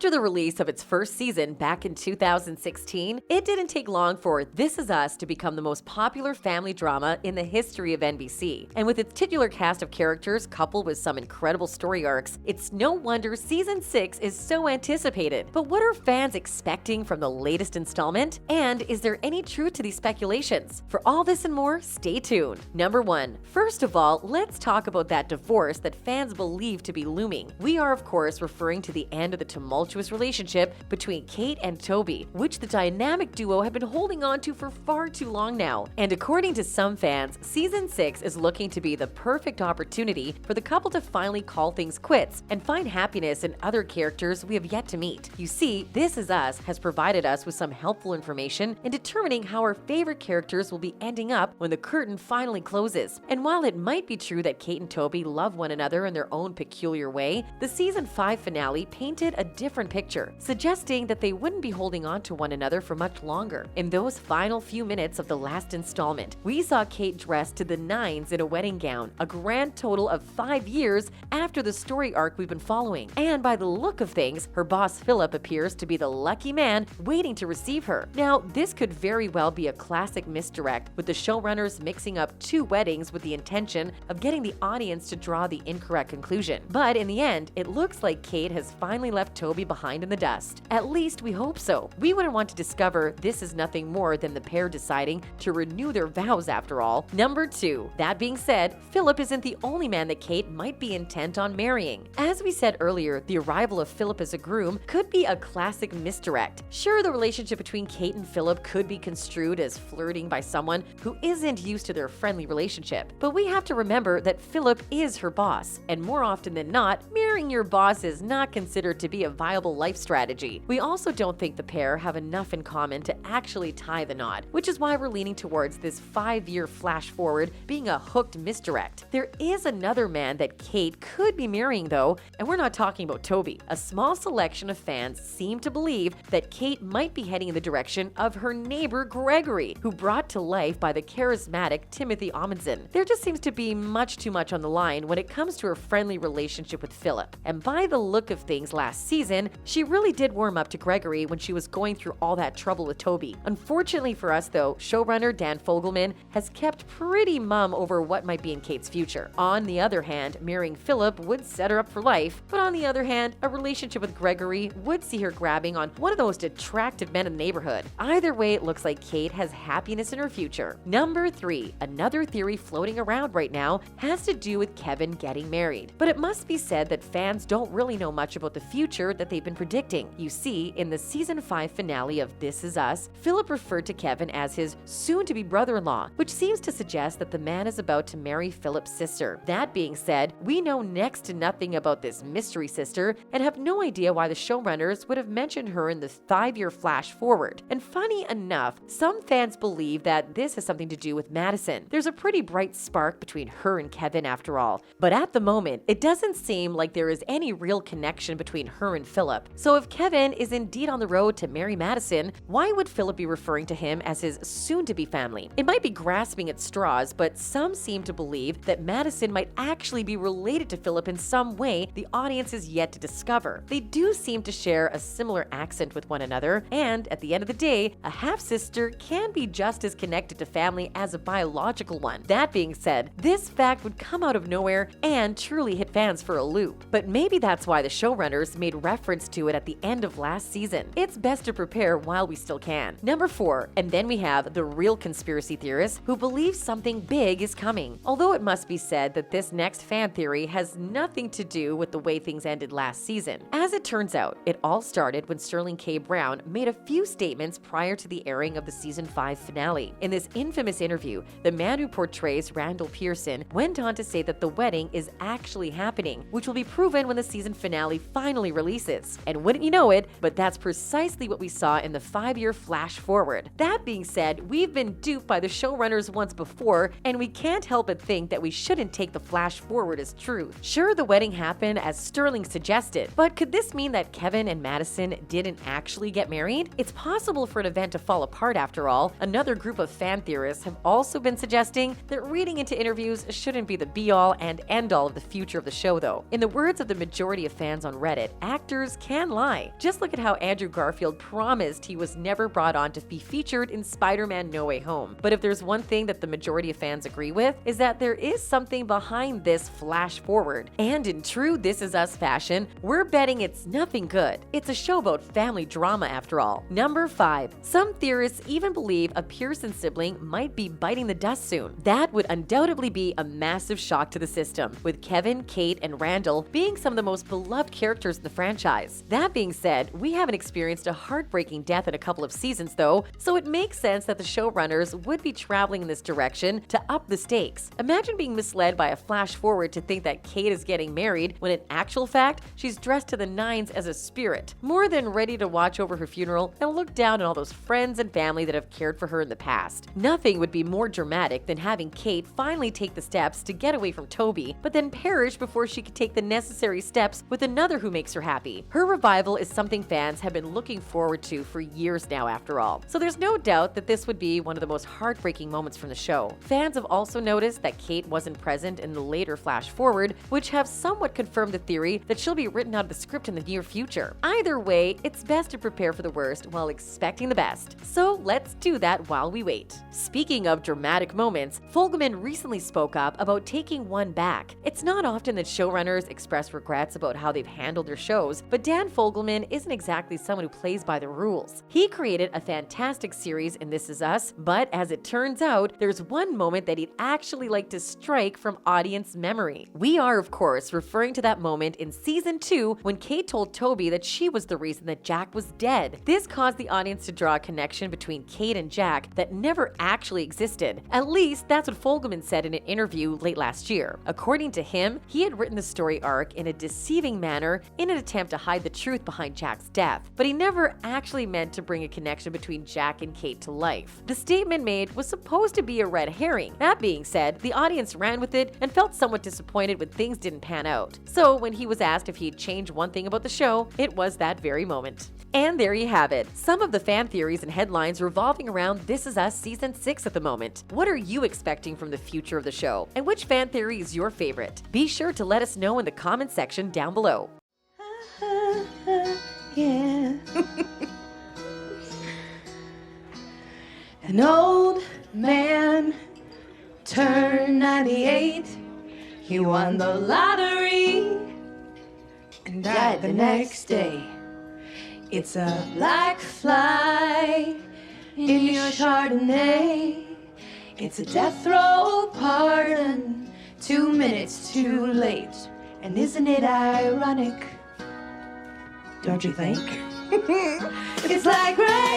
After the release of its first season back in 2016, it didn't take long for This Is Us to become the most popular family drama in the history of NBC. And with its titular cast of characters coupled with some incredible story arcs, it's no wonder Season 6 is so anticipated. But what are fans expecting from the latest installment? And is there any truth to these speculations? For all this and more, stay tuned. Number 1. First of all, let's talk about that divorce that fans believe to be looming. We are, of course, referring to the end of the tumultuous relationship between Kate and Toby, which the dynamic duo have been holding on to for far too long now. And according to some fans, Season 6 is looking to be the perfect opportunity for the couple to finally call things quits and find happiness in other characters we have yet to meet. You see, This Is Us has provided us with some helpful information in determining how our favorite characters will be ending up when the curtain finally closes. And while it might be true that Kate and Toby love one another in their own peculiar way, the Season 5 finale painted a different picture, suggesting that they wouldn't be holding on to one another for much longer. In those final few minutes of the last installment, we saw Kate dressed to the nines in a wedding gown, a grand total of 5 years after the story arc we've been following. And by the look of things, her boss Philip appears to be the lucky man waiting to receive her. Now, this could very well be a classic misdirect, with the showrunners mixing up 2 weddings with the intention of getting the audience to draw the incorrect conclusion. But in the end, it looks like Kate has finally left Toby behind in the dust. At least we hope so. We wouldn't want to discover this is nothing more than the pair deciding to renew their vows after all. Number 2. That being said, Philip isn't the only man that Kate might be intent on marrying. As we said earlier, the arrival of Philip as a groom could be a classic misdirect. Sure, the relationship between Kate and Philip could be construed as flirting by someone who isn't used to their friendly relationship. But we have to remember that Philip is her boss, and more often than not, marrying your boss is not considered to be a viable life strategy. We also don't think the pair have enough in common to actually tie the knot, which is why we're leaning towards this 5-year flash forward being a hooked misdirect. There is another man that Kate could be marrying though, and we're not talking about Toby. A small selection of fans seem to believe that Kate might be heading in the direction of her neighbor Gregory, who brought to life by the charismatic Timothy Amundsen. There just seems to be much too much on the line when it comes to her friendly relationship with Philip. And by the look of things last season, she really did warm up to Gregory when she was going through all that trouble with Toby. Unfortunately for us though, showrunner Dan Fogelman has kept pretty mum over what might be in Kate's future. On the other hand, marrying Philip would set her up for life, but on the other hand, a relationship with Gregory would see her grabbing on one of the most attractive men in the neighborhood. Either way, it looks like Kate has happiness in her future. Number 3. Another theory floating around right now has to do with Kevin getting married. But it must be said that fans don't really know much about the future that they've been predicting. You see, in the Season 5 finale of This Is Us, Philip referred to Kevin as his soon-to-be brother-in-law, which seems to suggest that the man is about to marry Philip's sister. That being said, we know next to nothing about this mystery sister and have no idea why the showrunners would have mentioned her in the 5-year flash forward. And funny enough, some fans believe that this has something to do with Madison. There's a pretty bright spark between her and Kevin after all. But at the moment, it doesn't seem like there is any real connection between her and Philip. So if Kevin is indeed on the road to marry Madison, why would Philip be referring to him as his soon-to-be family? It might be grasping at straws, but some seem to believe that Madison might actually be related to Philip in some way the audience is yet to discover. They do seem to share a similar accent with one another, and at the end of the day, a half-sister can be just as connected to family as a biological one. That being said, this fact would come out of nowhere and truly hit fans for a loop. But maybe that's why the showrunners made reference to it at the end of last season. It's best to prepare while we still can. Number 4, and then we have the real conspiracy theorists who believe something big is coming. Although it must be said that this next fan theory has nothing to do with the way things ended last season. As it turns out, it all started when Sterling K. Brown made a few statements prior to the airing of the Season 5 finale. In this infamous interview, the man who portrays Randall Pearson went on to say that the wedding is actually happening, which will be proven when the season finale finally releases. And wouldn't you know it, but that's precisely what we saw in the 5-year flash forward. That being said, we've been duped by the showrunners once before, and we can't help but think that we shouldn't take the flash forward as truth. Sure, the wedding happened as Sterling suggested, but could this mean that Kevin and Madison didn't actually get married? It's possible for an event to fall apart after all. Another group of fan theorists have also been suggesting that reading into interviews shouldn't be the be-all and end-all of the future of the show though. In the words of the majority of fans on Reddit, actors rumors can lie. Just look at how Andrew Garfield promised he was never brought on to be featured in Spider-Man No Way Home. But if there's one thing that the majority of fans agree with, is that there is something behind this flash forward. And in true This Is Us fashion, we're betting it's nothing good. It's a show about family drama after all. Number 5. Some theorists even believe a Pearson sibling might be biting the dust soon. That would undoubtedly be a massive shock to the system, with Kevin, Kate, and Randall being some of the most beloved characters in the franchise. That being said, we haven't experienced a heartbreaking death in a couple of seasons though, so it makes sense that the showrunners would be traveling in this direction to up the stakes. Imagine being misled by a flash forward to think that Kate is getting married when in actual fact, she's dressed to the nines as a spirit, more than ready to watch over her funeral and look down on all those friends and family that have cared for her in the past. Nothing would be more dramatic than having Kate finally take the steps to get away from Toby, but then perish before she could take the necessary steps with another who makes her happy. Her revival is something fans have been looking forward to for years now after all, so there's no doubt that this would be one of the most heartbreaking moments from the show. Fans have also noticed that Kate wasn't present in the later flash forward, which have somewhat confirmed the theory that she'll be written out of the script in the near future. Either way, it's best to prepare for the worst while expecting the best. So let's do that while we wait. Speaking of dramatic moments, Fogelman recently spoke up about taking one back. It's not often that showrunners express regrets about how they've handled their shows, but Dan Fogelman isn't exactly someone who plays by the rules. He created a fantastic series in This Is Us, but as it turns out, there's one moment that he'd actually like to strike from audience memory. We are, of course, referring to that moment in season 2 when Kate told Toby that she was the reason that Jack was dead. This caused the audience to draw a connection between Kate and Jack that never actually existed. At least that's what Fogelman said in an interview late last year. According to him, he had written the story arc in a deceiving manner in an attempt to hide the truth behind Jack's death, but he never actually meant to bring a connection between Jack and Kate to life. The statement made was supposed to be a red herring. That being said, the audience ran with it and felt somewhat disappointed when things didn't pan out. So when he was asked if he'd change one thing about the show, it was that very moment. And there you have it. Some of the fan theories and headlines revolving around This Is Us Season 6 at the moment. What are you expecting from the future of the show? And which fan theory is your favorite? Be sure to let us know in the comment section down below. Yeah. An old man turned 98. He won the lottery and died the next day. It's a black fly in your Chardonnay. It's a death row pardon, 2 minutes too late. And isn't it ironic? Don't you think? It's like rain